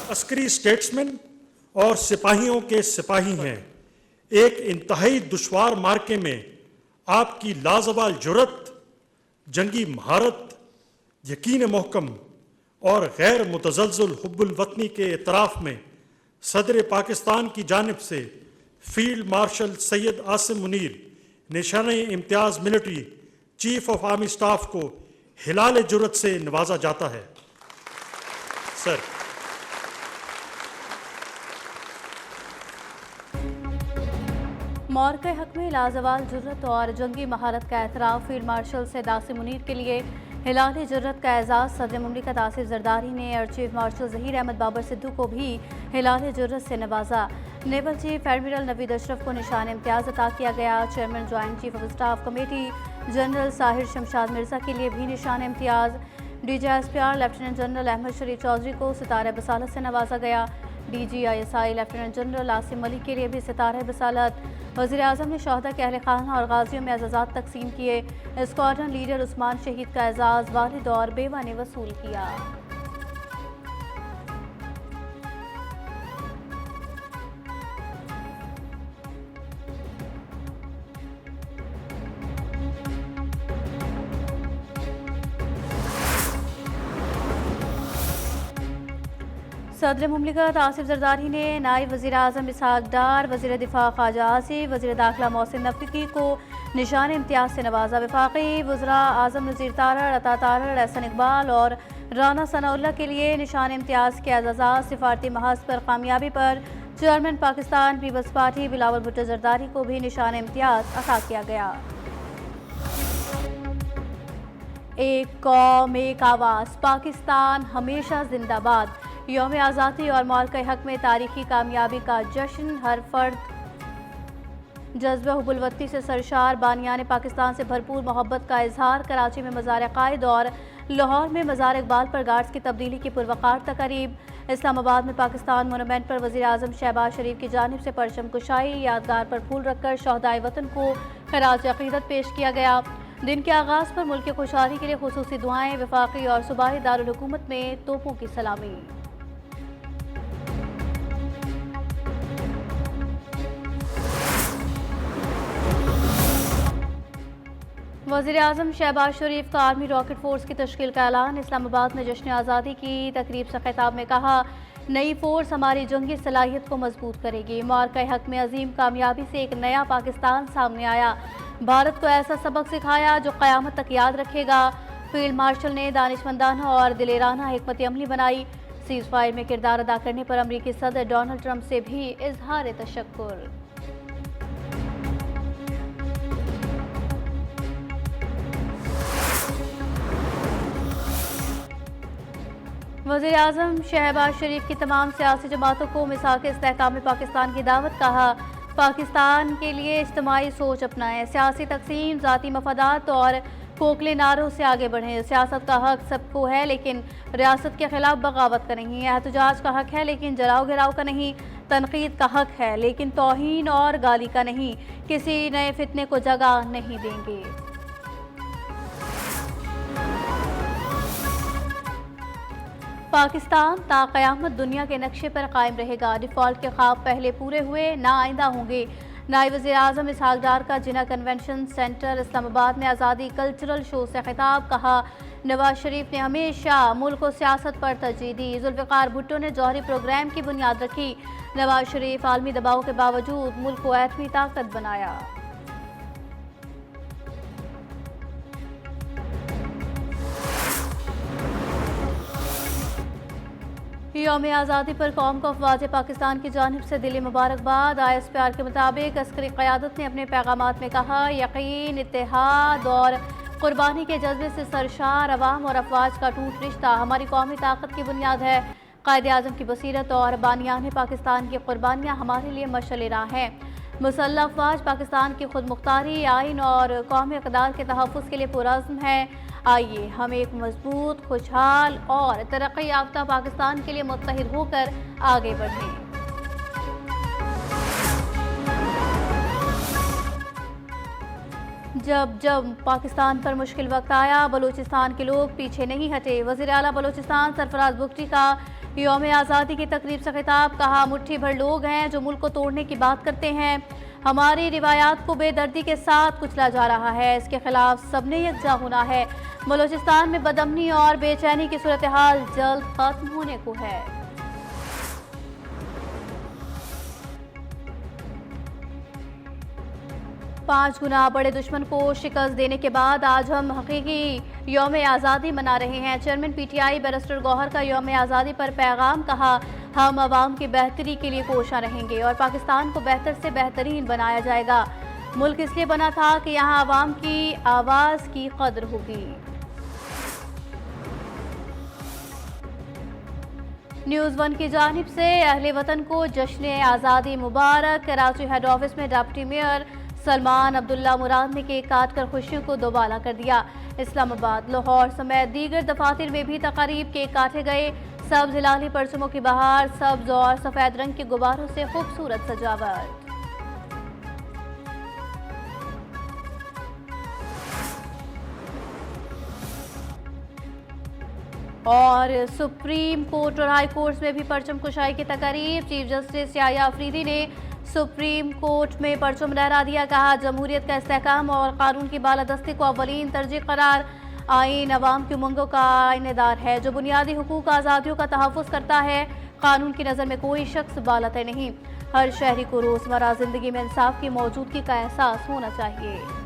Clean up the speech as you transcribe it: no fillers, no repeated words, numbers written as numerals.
Askari statesman और सिपाहियों के सिपाही हैं। एक इंतहाई दुश्वार मार्के में आपकी लाजवाल जुर्रत, जंगी महारत, यकीन मोहकम और गैर मुतज़ल्ज़िल हुब्बुल वतनी के इतराफ़ में सदर पाकिस्तान की जानिब से field marshal Syed Asim Munir Nishan Imtiaz military chief of army staff को हिलाल जुर्रत से नवाजा जाता है। सर, मौक़े हक में लाजवाल जुर्रत और जंगी महारत का एतराफ़ फील्ड मार्शल सैयद आसिम मुनीर के लिए हिलाल जुर्रत का एजाज़ सदर मुमलिकत आसिफ जरदारी ने air chief marshal Zaheer Ahmed Babar Sidhu को भी हिलाल जुर्रत से नवाजा। Naval chief admiral Naveed Ashraf को निशान इम्तियाज़ अता किया गया। Chairman joint chief of staff committee general Sahir Shamshad Mirza के लिए भी Nishan Imtiaz. DGSPR lieutenant general Ahmed Sharif Chaudhry को सितारे बसालत से नवाजा गया। DGISI lieutenant general Asim Malik के लिए भी सितारे बसालत। वज़ीर आज़म ने शहदा के अहल खाना और गाजियों में एजाज़ात तकसीम किए। स्क्वाड्रन लीडर उस्मान शहीद का एजाज़ वालिद और बेवा ने वसूल किया। सदर मुमलिकत आसिफ जरदारी ने नायब वज़ीर आज़म इसहाक डार, वज़ीर दिफा ख्वाजा आसिफ, वज़ीर दाखिला मोहसिन नफ़ी को निशान इम्तियाज़ से नवाजा। वफाकी वज़रा आज़म नज़ीर तारड़, अता तारड़, एहसन इकबाल और राना सनाउल्लाह के लिए निशान इम्तियाज़ के एजाज़ात सिफारती महाज पर कामयाबी पर चेयरमैन पाकिस्तान पीपल्स पार्टी बिलावल भुट्टो जरदारी को भी निशान इम्तियाज़ अता किया गया। एक कौम एक आवाज़, पाकिस्तान हमेशा जिंदाबाद। यौम आज़ादी और मौक़े हक में तारीखी कामयाबी का जश्न, हर फर्द जज्बा हुब्बुल वतनी से सरशार, बानियान पाकिस्तान से भरपूर मोहब्बत का इजहार। कराची में मज़ार क़ायद और लाहौर में मज़ार इकबाल पर गार्ड्स की तब्दीली की पुरवकार तक़रीब। इस्लामाबाद में पाकिस्तान मोनूमेंट पर वज़ीर आज़म शहबाज शरीफ की जानिब से परचम कुशाई, यादगार पर फूल रखकर शहदाए वतन को खराज अक़ीदत पेश किया गया। दिन के आगाज़ पर मुल्क की खुशहाली के लिए खुसूसी दुआएं। वफाकी और सूबाई दारुल हुकूमत में तोपों की सलामी। वज़ीर आज़म शहबाज शरीफ का आर्मी रॉकेट फोर्स की तश्कील का ऐलान। इस्लामाबाद में जश्न आज़ादी की तकरीब से खिताब में कहा, नई फोर्स हमारी जंगी सलाहियत को मजबूत करेगी। मौक़े हक में अजीम कामयाबी से एक नया पाकिस्तान सामने आया। भारत को ऐसा सबक सिखाया जो क़यामत तक याद रखेगा। फील्ड मार्शल ने दानिशमंदाना और दिलेराना हिकमत अमली बनाई। सीज़ फायर में किरदार अदा करने पर अमरीकी सदर डोनाल्ड ट्रंप से भी इजहार तशक्कुर। वज़ीर आज़म शहबाज शरीफ की तमाम सियासी जमातों को मिसाक इस्तेहकाम पाकिस्तान की दावत। कहा, पाकिस्तान के लिए इज्तिमाई सोच अपनाएं, सियासी तकसीम, ज़ाती मफादात और खोखले नारों से आगे बढ़ें। सियासत का हक सबको है लेकिन रियासत के खिलाफ बगावत का नहीं। एहतजाज का हक है लेकिन जलाओ गिराव का नहीं। तनकीद का हक है लेकिन तौहीन और गाली का नहीं। किसी नए फितने को जगह नहीं देंगे। पाकिस्तान ता क़यामत दुनिया के नक्शे पर कायम रहेगा। डिफ़ॉल्ट के ख्वाब पहले पूरे हुए, ना आइंदा होंगे। नायब वज़ीर आज़म इसहाक डार का जिना कन्वेंशन सेंटर इस्लामाबाद में आज़ादी कल्चरल शो से खिताब। कहा, नवाज शरीफ ने हमेशा मुल्क को सियासत पर तरजीह दी। जुल्फ़िकार भुट्टो ने जौहरी प्रोग्राम की बुनियाद रखी। नवाज शरीफ आलमी दबाव के बावजूद मुल्क को एटमी ताकत बनाया। यौम आज़ादी पर कौम को अफवाज पाकिस्तान की जानिब से दिली मुबारकबाद। ISPR के मुताबिक अस्करी क़यादत ने अपने पैगामात में कहा, यकीन, इत्तेहाद और कुर्बानी के जज्बे से सरशार अवाम और अफवाज का टूट रिश्ता हमारी कौमी ताकत की बुनियाद है। कायदे आज़म की बसीरत और बानियान पाकिस्तान की कुर्बानियाँ हमारे लिए मशअल राह हैं। मुसल्लह अफवाज पाकिस्तान की खुद मुख्तारी, आइन और कौमी इक़दार के तहफ़्फ़ुज़ के लिए पुरअज़्म है। आइए हम एक मजबूत, खुशहाल और तरक्की याफ्ता पाकिस्तान के लिए मुत्तहिद होकर आगे बढ़ें। जब जब पाकिस्तान पर मुश्किल वक्त आया, बलूचिस्तान के लोग पीछे नहीं हटे। वज़ीर आला बलूचिस्तान सरफराज बुगटी का यौम आज़ादी की तकरीब से खिताब, कहा मुट्ठी भर लोग हैं जो मुल्क को तोड़ने की बात करते हैं। हमारी रिवायात को बेदर्दी के साथ कुचला जा रहा है, इसके खिलाफ सबने यकजा होना है। बलूचिस्तान में बदअमनी और बेचैनी की सूरत हाल जल्द खत्म होने को है। पांच गुना बड़े दुश्मन को शिकस्त देने के बाद आज हम हकीकी यौम आज़ादी मना रहे हैं। चेयरमैन पीटीआई बैरिस्टर गौहर का यौम आज़ादी पर पैगाम, कहा हम आवाम की बेहतरी के लिए कोशिश रहेंगे और पाकिस्तान को बेहतर से बेहतरीन बनाया जाएगा। मुल्क इसलिए बना था कि यहाँ आवाम की आवाज़ की कदर होगी। न्यूज़ वन की जानिब से अहले वतन को जश्न आज़ादी मुबारक। कराची हेड ऑफिस में डिप्टी मेयर सलमान अब्दुल्ला मुराद ने केक काट कर खुशियों को दोबाला कर दिया। इस्लामाबाद, लाहौर समेत दीगर दफातर में भी तकारीब केक काटे गए। सब्ज हिलाली परचमों की बहार, सब्ज और सफ़ेद रंग के गुब्बारों से खूबसूरत सजावट। और सुप्रीम कोर्ट और हाई कोर्ट में भी परचम कुशाई की तकारीब। चीफ जस्टिस याया अफरीदी ने सुप्रीम कोर्ट में परचम लहरा दिया, कहा जमहूरियत का इस्तेहकाम और कानून की बालादस्ती को अवलीन तरजीह करार। आईन अवाम की उमंगों का आइनेदार है जो बुनियादी हुकूक आज़ादियों का तहफ़्फ़ुज़ करता है। कानून की नज़र में कोई शख्स बालत नहीं। हर शहरी को रोज़मर्रा ज़िंदगी में इंसाफ की मौजूदगी का एहसास होना चाहिए।